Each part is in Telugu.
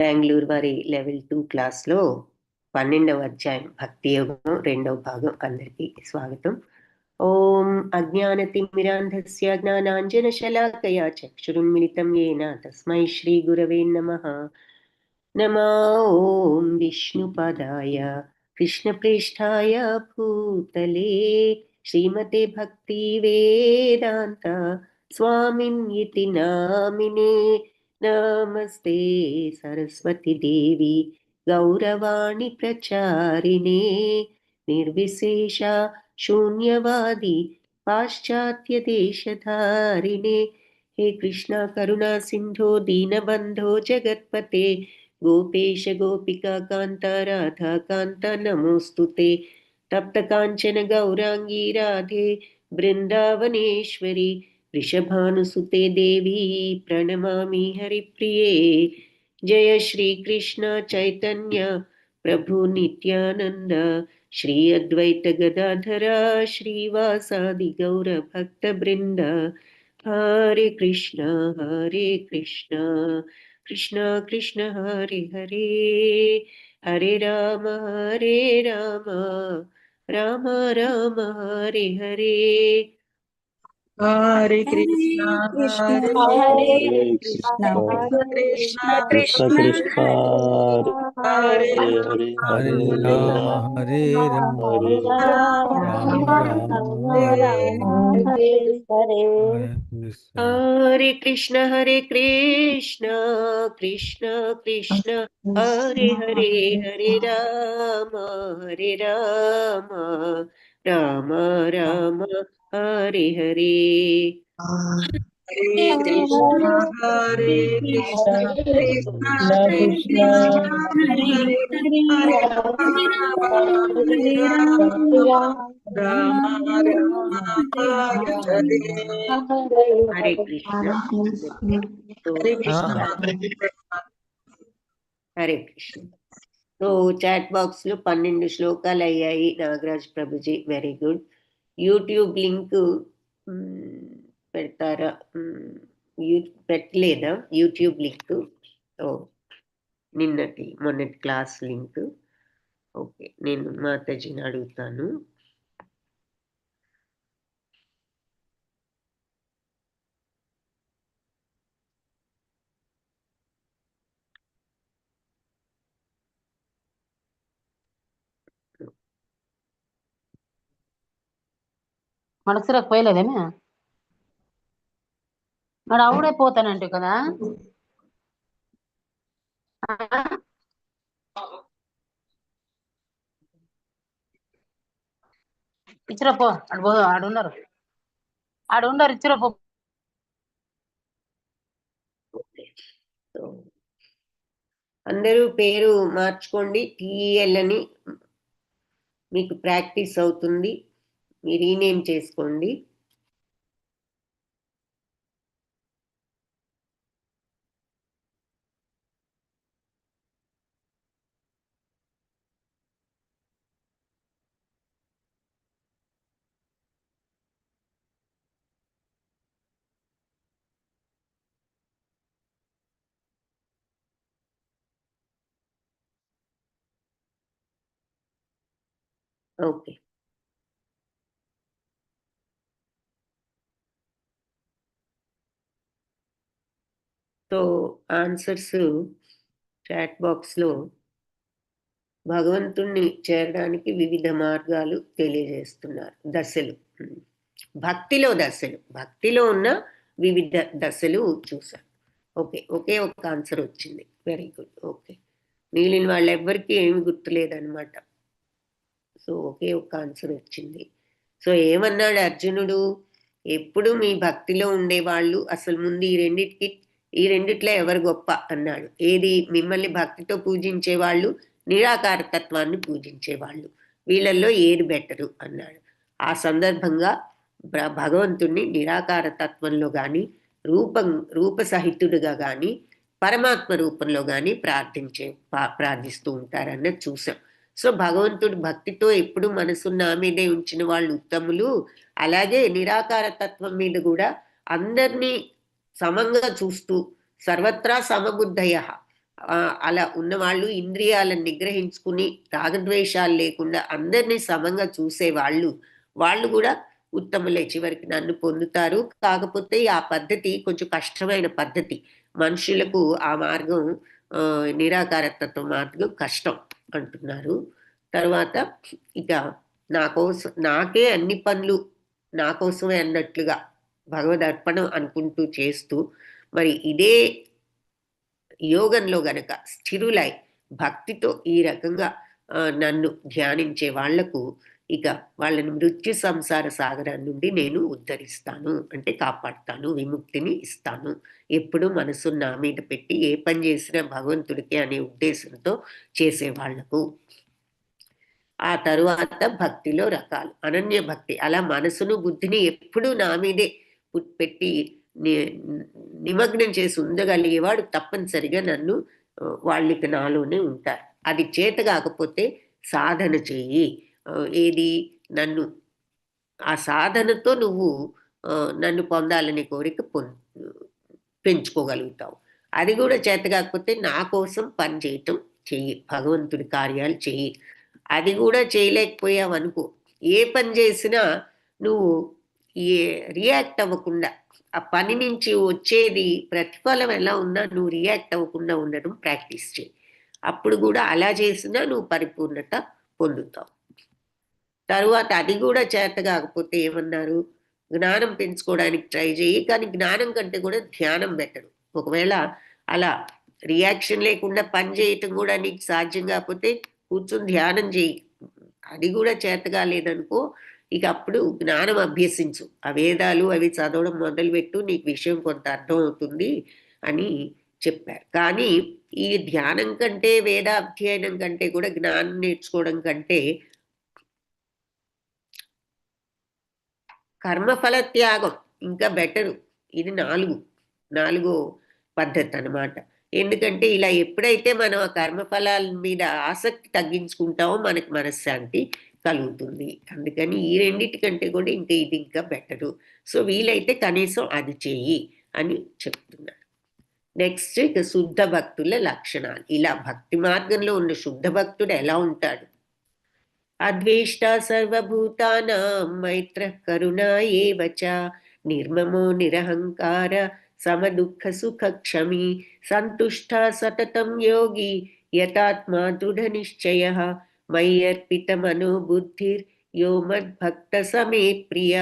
బెంగళూరు వారి లెవెల్ 2 క్లాస్లో 12వ అధ్యాయం భక్తి యోగం 2వ భాగం. అందరికీ స్వాగతం. ఓం అజ్ఞానతిమిరాంధస్య జ్ఞానాంజనశలాకయా చక్షురున్మిళితం యేన తస్మై శ్రీ గురవే నమః. నమో ఓం విష్ణుపదాయ కృష్ణప్రేష్ఠాయ భూతలే శ్రీమతే భక్తి వేదాంత స్వామిన్యితి నామినే. నమస్తే సరస్వతి దేవి గౌరవాణి ప్రచారిణే నిర్విశేష శూన్యవాది పాశ్చాత్య దేశధారిణే. హే కృష్ణ కరుణా సింధో దీనబంధో జగత్పతే గోపేశ గోపికా కాంత రాధా కాంత నమోస్తుతే. తప్త కాంచన గౌరాంగీ రాధే బృందావనేశ్వరి వృషభానుసుతే దేవి ప్రణమామి హరిప్రియే. జయ శ్రీ కృష్ణ చైతన్య ప్రభు నిత్యానంద శ్రీ అద్వైత గదాధర శ్రీవాసాది గౌర భక్త బృంద. Hare Krishna Krishna Krishna Hare Hare Hare Rama Rama Rama Hare Hare. Hare Krishna Hare Krishna Krishna Krishna Krishna Hare Hare Hare Rama Hare Rama Hare Rama Rama Rama Hare Hare. Hare Krishna Krishna Krishna Hare Hare Hare Rama Rama Rama Hare Hare. Hare Krishna Krishna Krishna Krishna Hare Hare Hare Rama Rama Rama Hare Hare Krishna Hare Krishna. So chat box లో 12 శ్లోకాలు అయ్యాయి. Nagaraj Prabhuji very good. YouTube link పెడతారా? పెట్టలేదా యూట్యూబ్ లింక్? మొన్నటి క్లాస్ లింక్. ఓకే, నేను మాతాజీని అడుగుతాను. మనసులకు పోయలేదేమే మరి అవుడే పోతానంటే కదా. ఇచ్చిరా పో, ఆడున్నారు ఇచ్చిరా పో. అందరూ పేరు మార్చుకోండి. టీఎల్ అని మీకు ప్రాక్టీస్ అవుతుంది. మీరు రీనేమ్ చేసుకోండి. ఓకే, సో ఆన్సర్స్ చాట్ బాక్స్లో భగవంతుణ్ణి చేరడానికి వివిధ మార్గాలు తెలియజేస్తున్నారు. దశలు, భక్తిలో ఉన్న వివిధ దశలు చూసారు. ఓకే, ఒకే ఒక ఆన్సర్ వచ్చింది. Very good. ఓకే, మిగిలిన వాళ్ళు ఎవ్వరికి ఏమి గుర్తులేదన్నమాట. సో ఒకే ఒక ఆన్సర్ వచ్చింది. సో ఏమన్నాడు అర్జునుడు? ఎప్పుడు మీ భక్తిలో ఉండేవాళ్ళు అసలు ముందు ఈ రెండిట్లో ఎవరు గొప్ప అన్నాడు. ఏది? మిమ్మల్ని భక్తితో పూజించే వాళ్ళు, నిరాకార తత్వాన్ని పూజించేవాళ్ళు, వీళ్ళల్లో ఏది బెటరు అన్నాడు. ఆ సందర్భంగా భగవంతుణ్ణి నిరాకార తత్వంలో కానీ, రూపసహితుడుగా కానీ, పరమాత్మ రూపంలో కానీ ప్రార్థిస్తూ ఉంటారన్నది చూసాం. సో భగవంతుడు భక్తితో ఎప్పుడు మనసు నా మీదే ఉంచిన వాళ్ళు ఉత్తములు. అలాగే నిరాకార తత్వం మీద కూడా అందరినీ సమంగా చూస్తూ సర్వత్రా సమబుద్ధయ అలా ఉన్నవాళ్ళు ఇంద్రియాలను నిగ్రహించుకుని రాగద్వేషాలు లేకుండా అందరినీ సమంగా చూసేవాళ్ళు వాళ్ళు కూడా ఉత్తములే, చివరికి నన్ను పొందుతారు. కాకపోతే ఆ పద్ధతి కొంచెం కష్టమైన పద్ధతి. మనుషులకు ఆ మార్గం నిరాకారతత్వ మార్గం కష్టం అంటున్నారు. తర్వాత ఇక నాకే అన్ని పనులు నా కోసమే అన్నట్లుగా భగవద్ అర్పణం అనుకుంటూ చేస్తూ మరి ఇదే యోగంలో గనక స్థిరులై భక్తితో ఈ రకంగా నన్ను ధ్యానించే వాళ్లకు ఇక వాళ్ళని మృత్యు సంసార సాగరం నుండి నేను ఉద్ధరిస్తాను, అంటే కాపాడుతాను, విముక్తిని ఇస్తాను. ఎప్పుడు మనసు నా మీద పెట్టి ఏ పని చేసినా భగవంతుడికి అనే ఉద్దేశంతో చేసేవాళ్లకు. ఆ తరువాత భక్తిలో రకాలు. అనన్య భక్తి, అలా మనసును బుద్ధిని ఎప్పుడూ నా మీదే పెట్టి నిమగ్నం చేసి ఉండగలిగేవాడు తప్పనిసరిగా నన్ను వాళ్ళకి నాలోనే ఉంటారు. అది చేత కాకపోతే సాధన చెయ్యి. ఏది నన్ను ఆ సాధనతో నువ్వు నన్ను పొందాలనే కోరిక పెంచుకోగలుగుతావు. అది కూడా చేత కాకపోతే నా కోసం పని చేయటం చెయ్యి, భగవంతుడి కార్యాలు చెయ్యి. అది కూడా చేయలేకపోయావు అనుకో, ఏ పని చేసినా నువ్వు రియాక్ట్ అవ్వకుండా, ఆ పని నుంచి వచ్చేది ప్రతిఫలం ఎలా ఉన్నా నువ్వు రియాక్ట్ అవ్వకుండా ఉండడం ప్రాక్టీస్ చేయి. అప్పుడు కూడా అలా చేసినా నువ్వు పరిపూర్ణత పొందుతావు. తరువాత అది కూడా చేత కాకపోతే ఏమన్నారు, జ్ఞానం పెంచుకోవడానికి ట్రై చేయి, కానీ జ్ఞానం కంటే కూడా ధ్యానం బెటరు. ఒకవేళ అలా రియాక్షన్ లేకుండా పని చేయటం కూడా నీకు సాధ్యం కాకపోతే కూర్చొని ధ్యానం చేయి. అది కూడా చేత కాలేదనుకో, ఇక అప్పుడు జ్ఞానం అభ్యసించు. ఆ వేదాలు అవి చదవడం మొదలుపెట్టు, నీకు విషయం కొంత అర్థం అవుతుంది అని చెప్పారు. కానీ ఈ ధ్యానం కంటే, వేదాధ్యయనం కంటే కూడా జ్ఞానం నేర్చుకోవడం కంటే కర్మఫల త్యాగం ఇంకా బెటరు. ఇది నాలుగో పద్ధతి అన్నమాట. ఎందుకంటే ఇలా ఎప్పుడైతే మనం ఆ కర్మఫలాల మీద ఆసక్తి తగ్గించుకుంటామో మనకి మనశ్శాంతి కలుగుతుంది. అందుకని ఈ రెండింటికంటే కూడా ఇది ఇంకా బెటరు. సో వీలైతే కనీసం అది చెయ్యి అని చెప్తున్నారు. నెక్స్ట్ ఇక శుద్ధ భక్తుల లక్షణాలు. ఇలా భక్తి మార్గంలో ఉన్న శుద్ధ భక్తుడు ఎలా ఉంటాడు? అద్వేష్ట సర్వభూతానాం మైత్ర కరుణా ఏవ చ నిర్మమో నిరహంకార సమదుఃఖ సుఖ క్షమి సంతుష్ట సతతం యోగి యతాత్మా దృఢ నిశ్చయ మయ్యర్పిత మనోబుద్ధిర్ యో మద్భక్త సమే ప్రియ.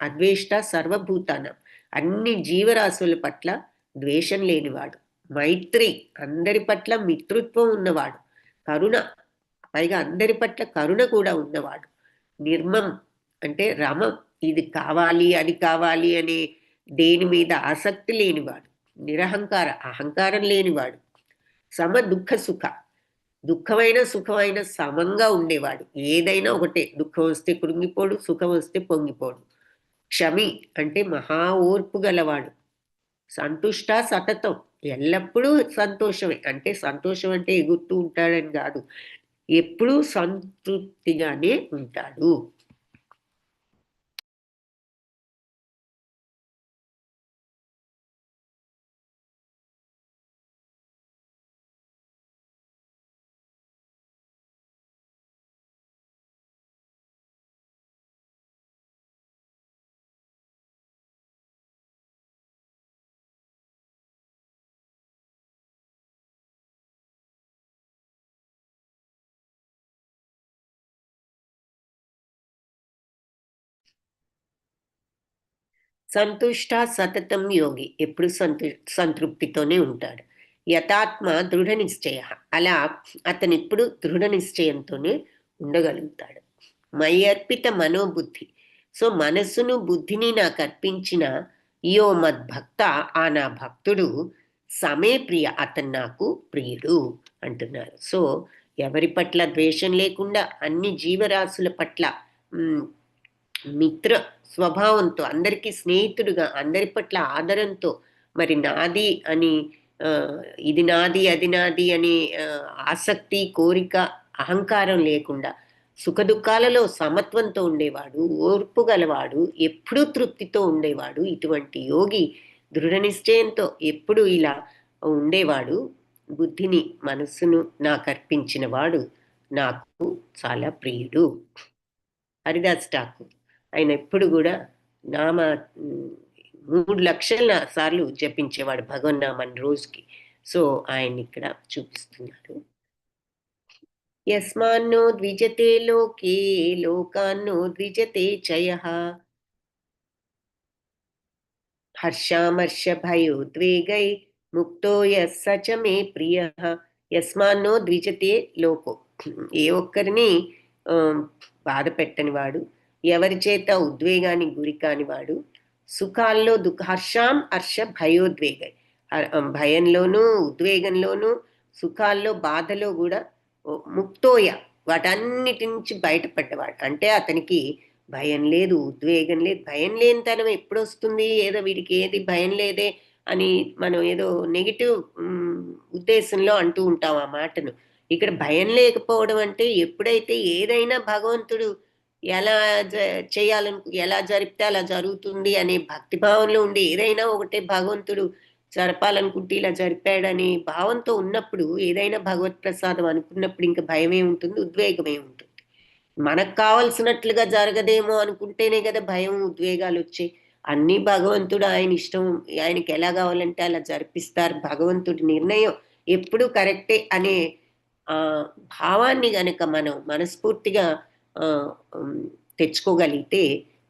అద్వేష్ట సర్వభూతానం, అన్ని జీవరాశుల పట్ల ద్వేషం లేనివాడు. మైత్రి, అందరి పట్ల మిత్రుత్వం ఉన్నవాడు. కరుణ, పైగా అందరి పట్ల కరుణ కూడా ఉన్నవాడు. నిర్మం అంటే రమం, ఇది కావాలి అది కావాలి అనే దేని మీద ఆసక్తి లేనివాడు. నిరహంకార, అహంకారం లేనివాడు. సమ దుఃఖ సుఖ, దుఃఖమైన సుఖమైన సమంగా ఉండేవాడు. ఏదైనా ఒకటే, దుఃఖం వస్తే కృంగిపోడు, సుఖం వస్తే పొంగిపోడు. క్షమి అంటే మహా ఓర్పు గలవాడు. సంతుష్ట సతతం, ఎల్లప్పుడూ సంతోషమే. అంటే సంతోషం అంటే ఎగురుతూ ఉంటాడని కాదు, ఎప్పుడూ సంతృప్తిగానే ఉంటాడు. సంతుష్ట సతతం యోగి, ఎప్పుడు సంతృప్తితోనే ఉంటాడు. యథాత్మ దృఢ నిశ్చయ, అలా అతను ఇప్పుడు దృఢ నిశ్చయంతోనే ఉండగలుగుతాడు. మయ్యర్పిత మనోబుద్ధి, సో మనస్సును బుద్ధిని నాకు అర్పించిన యో మద్భక్త, ఆ నా భక్తుడు సమే ప్రియ, అతను నాకు ప్రియుడు అంటున్నారు. సో ఎవరి పట్ల ద్వేషం లేకుండా అన్ని జీవరాశుల పట్ల మిత్ర స్వభావంతో, అందరికీ స్నేహితుడుగా, అందరి పట్ల ఆదరంతో, మరి నాది అని ఇది నాది అది నాది అనే ఆసక్తి, కోరిక, అహంకారం లేకుండా సుఖ దుఃఖాలలో సమత్వంతో ఉండేవాడు, ఓర్పు గలవాడు, ఎప్పుడూ తృప్తితో ఉండేవాడు. ఇటువంటి యోగి దృఢ నిశ్చయంతో ఎప్పుడు ఇలా ఉండేవాడు. బుద్ధిని మనస్సును నాకు అర్పించిన వాడు నాకు చాలా ప్రియుడు. హరిదాస్ ఠాకూర్ ఆయన ఎప్పుడు కూడా నామ 3,00,000 సార్లు జపించేవాడు భగవన్నామాన్ని రోజుకి. సో ఆయన ఇక్కడ చూపిస్తున్నారు. యస్మాన్నో ద్విజతే లోకే లోకాన్నో ద్విజతే చయః హర్షామర్ష భయోద్వేగై ముక్తో యస్ స చ మే ప్రియః. యస్మాన్నో ద్విజతే లోకో, ఏ ఒక్కరిని బాధ పెట్టని వాడు, ఎవరి చేత ఉద్వేగానికి గురి కానివాడు, సుఖాల్లో హర్షాం హర్ష భయోద్వేగై, భయంలోనూ ఉద్వేగంలోనూ సుఖాల్లో బాధలో కూడా ముక్తోయ వాటన్నిటి నుంచి బయటపడ్డవాడు. అంటే అతనికి భయం లేదు, ఉద్వేగం లేదు. భయం లేని తనం ఎప్పుడు వస్తుంది? ఏదో వీడికి ఏది భయం లేదే అని మనం ఏదో నెగిటివ్ ఉద్దేశంలో అంటూ ఉంటాం ఆ మాటను. ఇక్కడ భయం లేకపోవడం అంటే ఎప్పుడైతే ఏదైనా భగవంతుడు ఎలా ఎలా జరిపితే అలా జరుగుతుంది అనే భక్తిభావంలో ఉండి, ఏదైనా ఒకటే భగవంతుడు జరపాలనుకుంటే ఇలా జరిపాడని భావంతో ఉన్నప్పుడు, ఏదైనా భగవత్ ప్రసాదం అనుకున్నప్పుడు ఇంకా భయమే ఉంటుంది, ఉద్వేగమే ఉంటుంది. మనకు కావలసినట్లుగా జరగదేమో అనుకుంటేనే కదా భయం, ఉద్వేగాలు వచ్చాయి. అన్నీ భగవంతుడు ఆయన ఇష్టం, ఆయనకి ఎలా కావాలంటే అలా జరిపిస్తారు. భగవంతుడి నిర్ణయం ఎప్పుడూ కరెక్టే అనే భావాన్ని గనక మనం మనస్ఫూర్తిగా తెచ్చుకోగలిగితే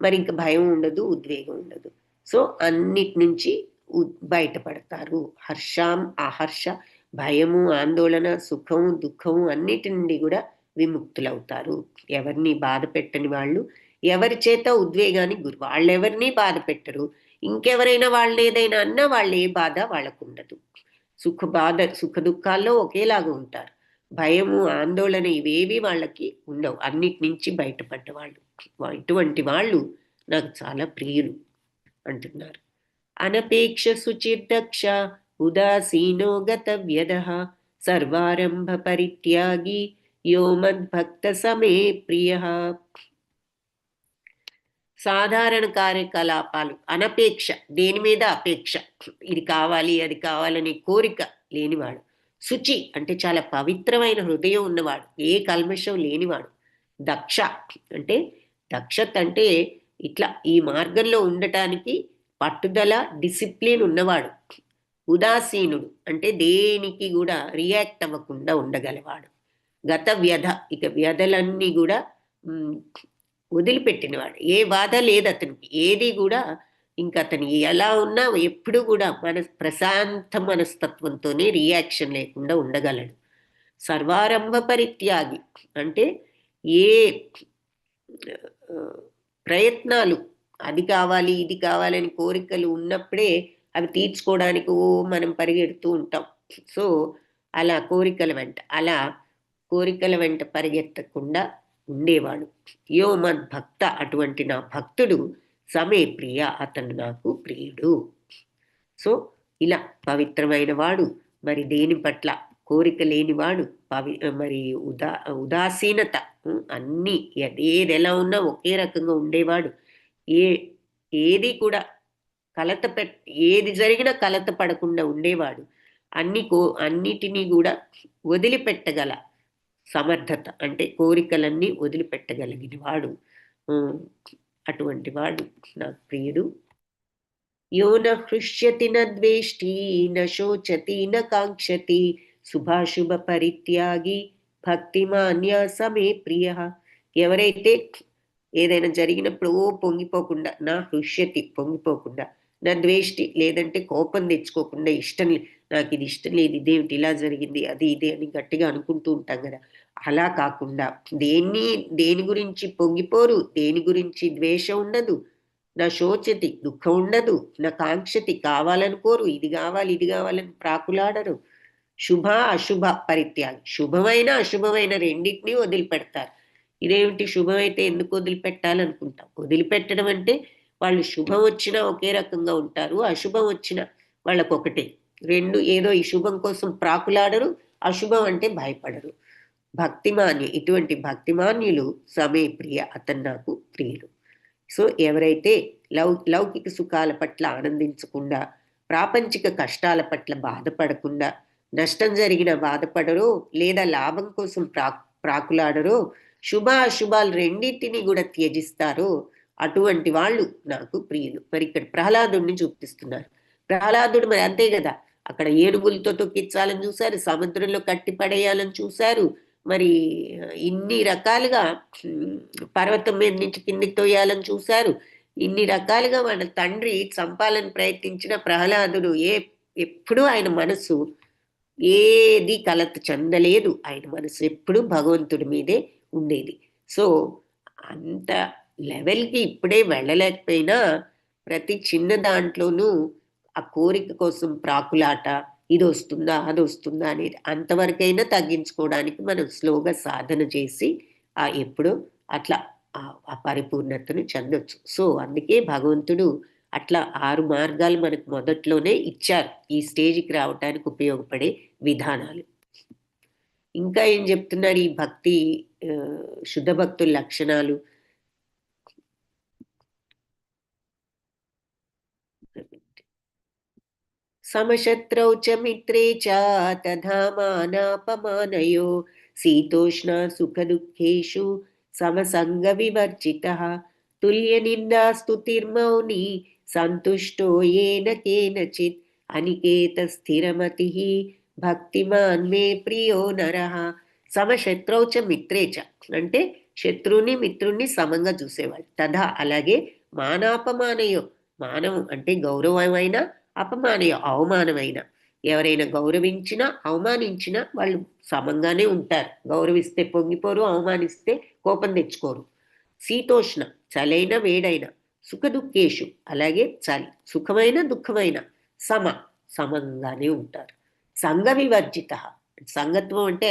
మరి ఇంక భయం ఉండదు, ఉద్వేగం ఉండదు. సో అన్నిటి నుంచి బయటపడతారు. హర్షం అహర్ష, భయము ఆందోళన, సుఖము దుఃఖము అన్నిటి నుండి కూడా విముక్తులవుతారు. ఎవరిని బాధ పెట్టని వాళ్ళు, ఎవరి చేత ఉద్వేగానికి గురి, వాళ్ళెవరిని బాధ పెట్టరు. ఇంకెవరైనా వాళ్ళు ఏదైనా అన్నా వాళ్ళు ఏ బాధ వాళ్ళకు ఉండదు. సుఖ దుఃఖాల్లో ఒకేలాగా ఉంటారు. భయము ఆందోళన ఇవేవి వాళ్ళకి ఉండవు. అన్నిటి నుంచి బయటపడ్డ వాళ్ళు. ఇటువంటి వాళ్ళు నాకు చాలా ప్రియులు అంటున్నారు. అనపేక్ష శుచిర్దక్ష ఉదాసీనో గతవ్యదః సర్వారంభ పరిత్యాగి యో మద్భక్త సమే ప్రియః. సాధారణ కార్యకలాపాలు, అనపేక్ష, దేని మీద అపేక్ష, ఇది కావాలి అది కావాలని కోరిక లేనివాడు. శుచి అంటే చాలా పవిత్రమైన హృదయం ఉన్నవాడు, ఏ కల్మషం లేనివాడు. దక్ష అంటే, దక్షత అంటే ఇట్లా ఈ మార్గంలో ఉండటానికి పట్టుదల, డిసిప్లిన్ ఉన్నవాడు. ఉదాసీనుడు అంటే దేనికి కూడా రియాక్ట్ అవ్వకుండా ఉండగలవాడు. గత వ్యధ, ఇక వ్యధలన్నీ కూడా వదిలిపెట్టినవాడు. ఏ బాధ లేదు అతనికి, ఏది కూడా ఇంకా అతను ఎలా ఉన్నా ఎప్పుడు కూడా ప్రశాంత మనస్తత్వంతోనే రియాక్షన్ లేకుండా ఉండగలడు. సర్వారంభ పరిత్యాగి అంటే ఏ ప్రయత్నాలు, అది కావాలి ఇది కావాలని కోరికలు ఉన్నప్పుడే అవి తీర్చుకోవడానికి మనం పరిగెడుతూ ఉంటాం. సో అలా కోరికల వెంట పరిగెత్తకుండా ఉండేవాడు. యో మద్భక్త, అటువంటి నా భక్తుడు సమే ప్రియ, అతను నాకు ప్రియుడు. సో ఇలా పవిత్రమైన వాడు, మరి దేని పట్ల కోరిక లేనివాడు, మరి ఉదాసీనత, అన్నీ ఏది ఎలా ఉన్నా ఒకే రకంగా ఉండేవాడు. ఏది కూడా ఏది జరిగినా కలత పడకుండా ఉండేవాడు. అన్నిటినీ కూడా వదిలిపెట్టగల సమర్థత, అంటే కోరికలన్నీ వదిలిపెట్టగలిగిన వాడు, అటువంటి వాడు నాకు ప్రియుడు. యో న హృష్యతి న ద్వేష్టి న శోచతి న కాంక్షతి శుభాశుభ పరిత్యాగి భక్తిమాన్య సమే ప్రియ. ఎవరైతే ఏదైనా జరిగినప్పుడు పొంగిపోకుండా, నా హృష్యతి పొంగిపోకుండా, నా ద్వేష్టి లేదంటే కోపం తెచ్చుకోకుండా, నాకు ఇది ఇష్టం లేదు, ఇదేమిటి ఇలా జరిగింది, అది ఇదే అని గట్టిగా అనుకుంటూ ఉంటాం కదా, అలా కాకుండా దేని గురించి పొంగిపోరు, దేని గురించి ద్వేషం ఉండదు, నా శోచతి దుఃఖం ఉండదు, నా కాంక్షతి కావాలనుకోరు, ఇది కావాలని ప్రాకులాడరు. శుభ అశుభ పరిత్యాగి, శుభమైన అశుభమైన రెండింటినీ వదిలిపెడతారు. ఇదేమిటి, శుభమైతే ఎందుకు వదిలిపెట్టాలనుకుంటాం? వదిలిపెట్టడం అంటే వాళ్ళు శుభం వచ్చినా ఒకే రకంగా ఉంటారు, అశుభం వచ్చినా వాళ్ళకొకటే. రెండు ఏదో ఈ శుభం కోసం ప్రాకులాడరు, అశుభం అంటే భయపడరు. భక్తిమాన్య, ఇటువంటి భక్తిమాన్యులు సమే ప్రియ, అతను నాకు ప్రియులు. సో ఎవరైతే లౌకిక సుఖాల పట్ల ఆనందించకుండా, ప్రాపంచిక కష్టాల పట్ల బాధపడకుండా, నష్టం జరిగిన బాధపడరో, లేదా లాభం కోసం ప్రాకులాడరో, శుభ అశుభాలు రెండింటినీ కూడా త్యజిస్తారో అటువంటి వాళ్ళు నాకు ప్రియులు. మరి ఇక్కడ ప్రహ్లాదుడిని చూపిస్తున్నారు. ప్రహ్లాదుడు మరి అంతే కదా, అక్కడ ఏనుగులతో తొక్కించాలని చూశారు, సముద్రంలో కట్టి పడేయాలని చూశారు, మరి ఇన్ని రకాలుగా పర్వతం మీద నుంచి కిందికి తోయాలని చూశారు, ఇన్ని రకాలుగా వాళ్ళ తండ్రి చంపాలని ప్రయత్నించిన ప్రహ్లాదుడు ఎప్పుడూ ఆయన మనసు ఏది కలత చెందలేదు. ఆయన మనసు ఎప్పుడు భగవంతుడి మీదే ఉండేది. సో అంత లెవెల్కి ఇప్పుడే వెళ్ళలేకపోయినా ప్రతి చిన్న దాంట్లోనూ ఆ కోరిక కోసం ప్రాకులాట, ఇది వస్తుందా అది వస్తుందా అనేది అంతవరకైనా తగ్గించుకోవడానికి మనం స్లోగా సాధన చేసి ఎప్పుడు అట్లా ఆ పరిపూర్ణతను చెందొచ్చు. సో అందుకే భగవంతుడు అట్లా 6 మార్గాలు మనకు మొదట్లోనే ఇచ్చారు, ఈ స్టేజ్కి రావటానికి ఉపయోగపడే విధానాలు. ఇంకా ఏం చెప్తున్నారు ఈ భక్తి శుద్ధ భక్తుల లక్షణాలు? సమశత్రౌ చ మిత్రే చ తథా మానాపమానయో శీతోష్ణ సుఖ దుఃఖేషు సమసంగ వివర్జితః తుల్య నిందా స్తుతిర్మౌని సంతుష్టో ఏన కేనచిత్ అనికేత స్థిరమతిః భక్తిమాన్ మే ప్రియో నరః. సమశత్రౌ చ మిత్రే చ అంటే శత్రువుని మిత్రుణ్ణి సమంగా చూసేవాళ్ళు. తథా అలాగే మానాపమానయో, మానవం అంటే గౌరవమైన, అపమానయ అవమానమైన, ఎవరైనా గౌరవించినా అవమానించినా వాళ్ళు సమంగానే ఉంటారు. గౌరవిస్తే పొంగిపోరు, అవమానిస్తే కోపం తెచ్చుకోరు. శీతోష్ణ చలైన వేడైన, సుఖ దుఃఖేషు అలాగే చలి, సుఖమైన దుఃఖమైన సమంగానే ఉంటారు. సంఘ వివర్జిత, సంగత్వం అంటే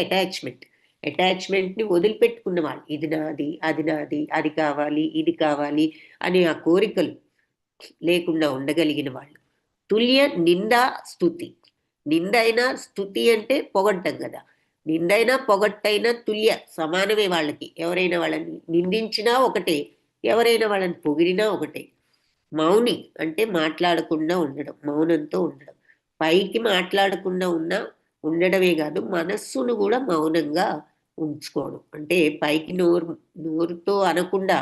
అటాచ్మెంట్ని వదిలిపెట్టుకున్న వాళ్ళు. ఇది నాది, అది నాది, అది కావాలి, ఇది కావాలి అనే ఆ కోరికలు లేకుండా ఉండగలిగిన వాళ్ళు. తుల్య నిందా స్తుతి, నిందైనా స్తుతి అంటే పొగట్టం కదా, నిందైనా పొగట్టైనా తుల్య సమానమే వాళ్ళకి. ఎవరైనా వాళ్ళని నిందించినా ఒకటే, ఎవరైనా వాళ్ళని పొగిడినా ఒకటే. మౌని అంటే మాట్లాడకుండా ఉండడం, మౌనంతో ఉండడం. పైకి మాట్లాడకుండా ఉండడమే కాదు, మనస్సును కూడా మౌనంగా ఉంచుకోవడం. అంటే పైకి నోరుతో అనకుండా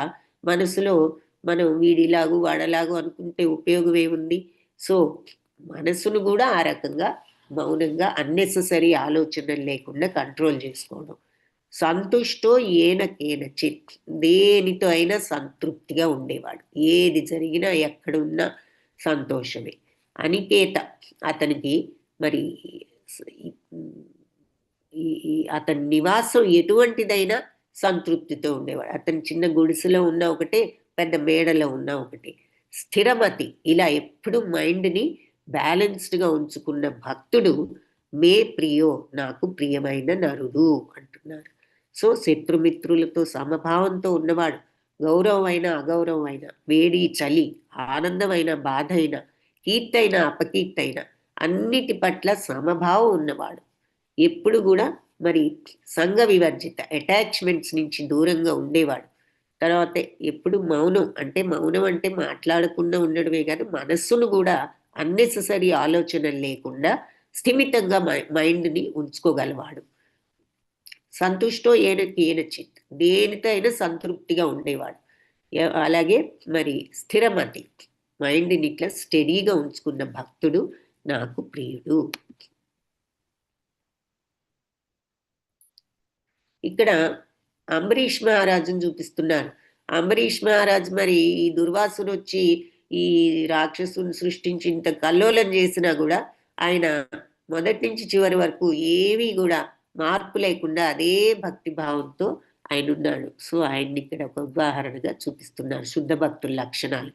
మనసులో మనం వీడిలాగు వాడలాగు అనుకుంటే ఉపయోగం ఏముంది? సో మనసును కూడా ఆ రకంగా మౌనంగా అన్నెసెసరీ ఆలోచనలు లేకుండా కంట్రోల్ చేసుకోవడం. సంతుష్టో ఏన కేనచిత్, దేనితో అయినా సంతృప్తిగా ఉండేవాడు, ఏది జరిగినా ఎక్కడున్నా సంతోషమే. అనికేత అతనికి మరి అతని నివాసం ఎటువంటిదైనా సంతృప్తితో ఉండేవాడు. అతని చిన్న గుడిసెలో ఉన్న ఒకటే, పెద్ద మేడలో ఉన్న ఒకటి. స్థిరమతి, ఇలా ఎప్పుడు మైండ్ని బ్యాలెన్స్డ్గా ఉంచుకున్న భక్తుడు మే ప్రియో, నాకు ప్రియమైన నరుడు అంటున్నారు. సో శత్రుమిత్రులతో సమభావంతో ఉన్నవాడు, గౌరవమైన అగౌరవమైన, వేడి చలి, ఆనందమైన బాధ అయినా, కీర్తైన అపకీర్తైన అన్నిటి పట్ల సమభావం ఉన్నవాడు. ఎప్పుడు కూడా మరి సంఘ వివర్జిత, అటాచ్మెంట్స్ నుంచి దూరంగా ఉండేవాడు. తర్వాత ఎప్పుడు మౌనం అంటే మాట్లాడకుండా ఉండడమే కాదు, మనస్సును కూడా అన్నెసెసరీ ఆలోచనలు లేకుండా స్థిమితంగా మైండ్ని ఉంచుకోగలవాడు. సంతుష్టో ఏనచిత్, దేనితో అయినా సంతృప్తిగా ఉండేవాడు. అలాగే మరి స్థిరమతి, మైండ్ని ఇట్లా స్టడీగా ఉంచుకున్న భక్తుడు నాకు ప్రియుడు. ఇక్కడ అంబరీష్ మహారాజును చూపిస్తున్నారు. అంబరీష్ మహారాజు మరి ఈ దుర్వాసుడు వచ్చి ఈ రాక్షసుని సృష్టించి ఇంత కల్లోలం చేసినా కూడా ఆయన మొదటి నుంచి చివరి వరకు ఏవి కూడా మార్పు లేకుండా అదే భక్తి భావంతో ఆయన ఉన్నాడు. సో ఆయన్ని ఇక్కడ ఒక ఉదాహరణగా చూపిస్తున్నారు శుద్ధ భక్తుల లక్షణాలు.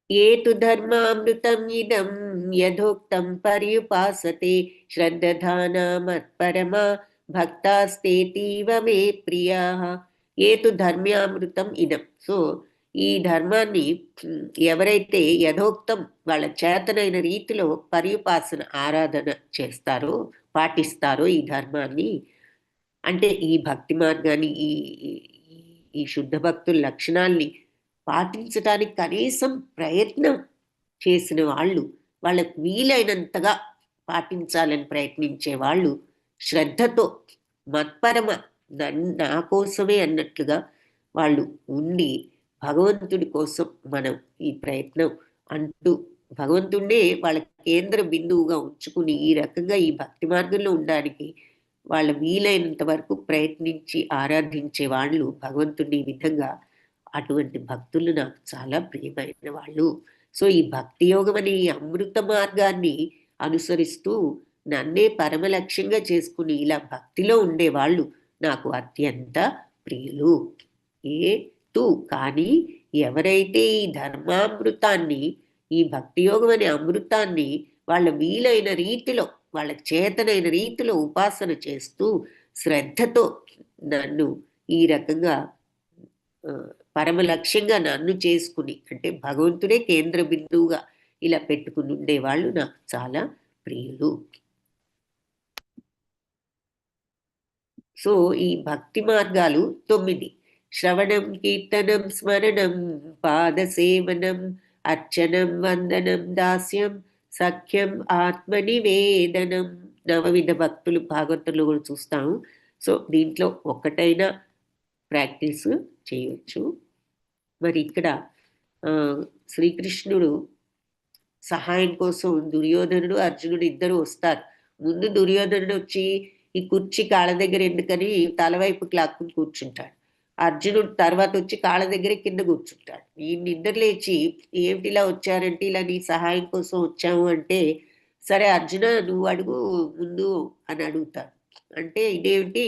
ఏతు ధర్మామృతం ఇదం యథోక్తం పర్యుపాసతే శ్రద్ధానా మత్పరమా భక్తాస్తేతీవ మే ప్రియా. ఏతు ధర్మామృతం ఇదం, సో ఈ ధర్మాన్ని ఎవరైతే యథోక్తం వాళ్ళ చేతనైన రీతిలో పర్యుపాసన ఆరాధన చేస్తారో, పాటిస్తారో ఈ ధర్మాన్ని, అంటే ఈ భక్తి మార్గాన్ని, ఈ శుద్ధ భక్తుల లక్షణాల్ని పాటించడానికి కనీసం ప్రయత్నం చేసిన వాళ్ళు, వాళ్ళకు వీలైనంతగా పాటించాలని ప్రయత్నించే వాళ్ళు శ్రద్ధతో మత్పరమ నా కోసమే అన్నట్లుగా వాళ్ళు ఉండి భగవంతుడి కోసం మనం ఈ ప్రయత్నం అంటూ భగవంతుడినే వాళ్ళ కేంద్ర బిందువుగా ఉంచుకుని ఈ రకంగా ఈ భక్తి మార్గంలో ఉండడానికి వాళ్ళ వీలైనంత వరకు ప్రయత్నించి ఆరాధించే వాళ్ళు భగవంతుడిని ఈ విధంగా అటువంటి భక్తులు నాకు చాలా ప్రియమైన వాళ్ళు. సో ఈ భక్తి యోగం అనే ఈ అమృత మార్గాన్ని అనుసరిస్తూ నన్నే పరమ లక్ష్యంగా చేసుకుని ఇలా భక్తిలో ఉండేవాళ్ళు నాకు అత్యంత ప్రియులు. కానీ ఎవరైతే ఈ ధర్మామృతాన్ని ఈ భక్తి యోగం అనే అమృతాన్ని వాళ్ళ వీలైన రీతిలో వాళ్ళ చేతనైన రీతిలో ఉపాసన చేస్తూ శ్రద్ధతో నన్ను ఈ రకంగా పరమ లక్ష్యంగా నన్ను చేసుకుని అంటే భగవంతుడే కేంద్ర బిందువుగా ఇలా పెట్టుకుని ఉండేవాళ్ళు నాకు చాలా ప్రియులు. సో ఈ భక్తి మార్గాలు 9: శ్రవణం, కీర్తనం, స్మరణం, పాదసేవనం, అర్చనం, వందనం, దాస్యం, సఖ్యం, ఆత్మనివేదనం. నవవిధ భక్తులు భాగవతంలో కూడా చూస్తాము. సో దీంట్లో ఒక్కటైనా ప్రాక్టీస్ చేయవచ్చు. మరి ఇక్కడ శ్రీకృష్ణుడు సహాయం కోసం దుర్యోధనుడు అర్జునుడు ఇద్దరు వస్తారు. ముందు దుర్యోధనుడు వచ్చి ఈ కుర్చీ కాళ్ళ దగ్గర ఎందుకని తలవైపుకి లాక్కుని కూర్చుంటాడు. అర్జునుడు తర్వాత వచ్చి కాళ్ళ దగ్గర కింద కూర్చుంటాడు. ఈ నిద్ర లేచి ఏమిటి ఇలా వచ్చారంటే ఇలా నీ సహాయం కోసం వచ్చాము అంటే సరే అర్జున నువ్వు అడుగు ముందు అని అడుగుతాడు. అంటే ఇదేమిటి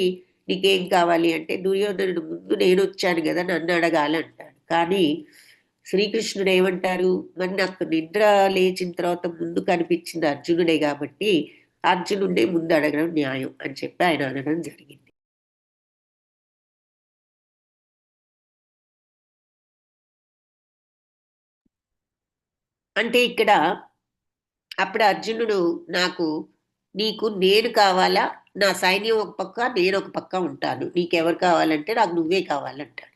నీకేం కావాలి అంటే దుర్యోధనుడు ముందు నేను వచ్చాను కదా నన్ను అడగాలంటాడు. కానీ శ్రీకృష్ణుడు ఏమంటారు మరి నాకు నిద్ర లేచిన తర్వాత ముందు కనిపించింది అర్జునుడే కాబట్టి అర్జునుడే ముందు అడగడం న్యాయం అని చెప్పి ఆయన అనడం జరిగింది. అంటే ఇక్కడ అప్పుడు అర్జునుడు నీకు నేను కావాలా, నా సైన్యం ఒక పక్క నేను ఒక పక్క ఉంటాను, నీకెవరు కావాలంటే నాకు నువ్వే కావాలంటాడు.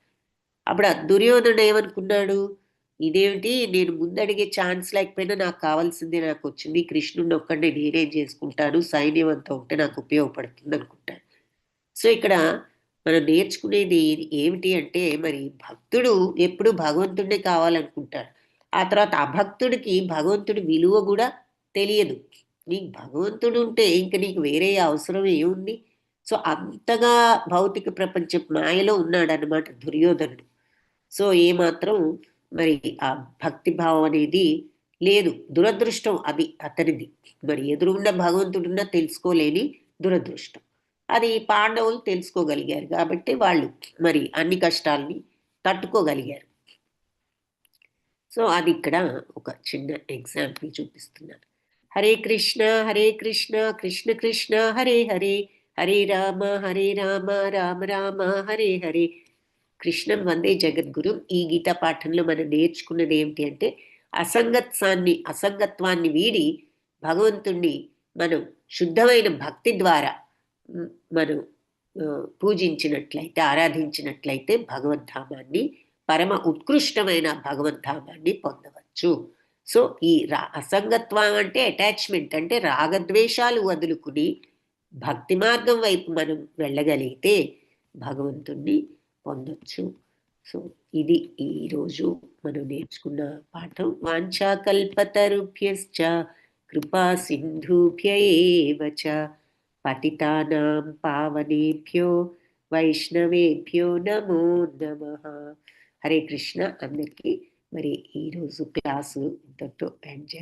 అప్పుడు దుర్యోధనుడు ఏమనుకున్నాడు, ఇదేమిటి నేను ముందడిగే ఛాన్స్ లేకపోయినా నాకు కావాల్సిందే నాకు వచ్చింది, కృష్ణుడిని ఒక్కడే నేనేం చేసుకుంటాను, సైన్యం అంతా ఉంటే నాకు ఉపయోగపడుతుంది అనుకుంటాను. సో ఇక్కడ మనం నేర్చుకునేది ఏమిటి అంటే మరి భక్తుడు ఎప్పుడు భగవంతుడినే కావాలనుకుంటాడు. ఆ తర్వాత అభక్తుడికి భగవంతుడి విలువ కూడా తెలియదు. నీకు భగవంతుడు ఉంటే ఇంక నీకు వేరే అవసరం ఏముంది. సో అంతగా భౌతిక ప్రపంచ మాయలో ఉన్నాడు అన్నమాట దుర్యోధనుడు. సో ఏమాత్రం మరి ఆ భక్తి భావం అనేది లేదు. దురదృష్టం అది అతనిది. మరి ఎదురుగుండా భగవంతుడున్నా తెలుసుకోలేని దురదృష్టం. అది పాండవులు తెలుసుకోగలిగారు కాబట్టి వాళ్ళు మరి అన్ని కష్టాలని తట్టుకోగలిగారు. సో అది ఇక్కడ ఒక చిన్న ఎగ్జాంపుల్ చూపిస్తున్నారు. హరే కృష్ణ కృష్ణ కృష్ణ హరే హరే, హరే రామ రామ రామ హరే హరే. కృష్ణం వందే జగద్గురు. ఈ గీతా పాఠంలో మనం నేర్చుకున్నది ఏమిటి అంటే అసంగత్వాన్ని వీడి భగవంతుణ్ణి మనం శుద్ధమైన భక్తి ద్వారా మనం పూజించినట్లయితే ఆరాధించినట్లయితే భగవద్ధామాన్ని పరమ ఉత్కృష్టమైన భగవద్ధామాన్ని పొందవచ్చు. సో ఈ అసంగత్వం అంటే అటాచ్మెంట్ అంటే రాగద్వేషాలు వదులుకుని భక్తి మార్గం వైపు మనం వెళ్ళగలిగితే భగవంతుణ్ణి పొందొచ్చు. సో ఇది ఈరోజు మనం నేర్చుకున్న పాఠం. వాంఛాకల్పతరుభ్యశ్చ కృపా సింధుభ్య ఏవ చ పతితానాం పావనేభ్యో వైష్ణవేభ్యో నమో నమః. హరే కృష్ణ. అందరికీ మరి ఈరోజు క్లాసు ఇంతటితో ఎండ్ చేస్తాం.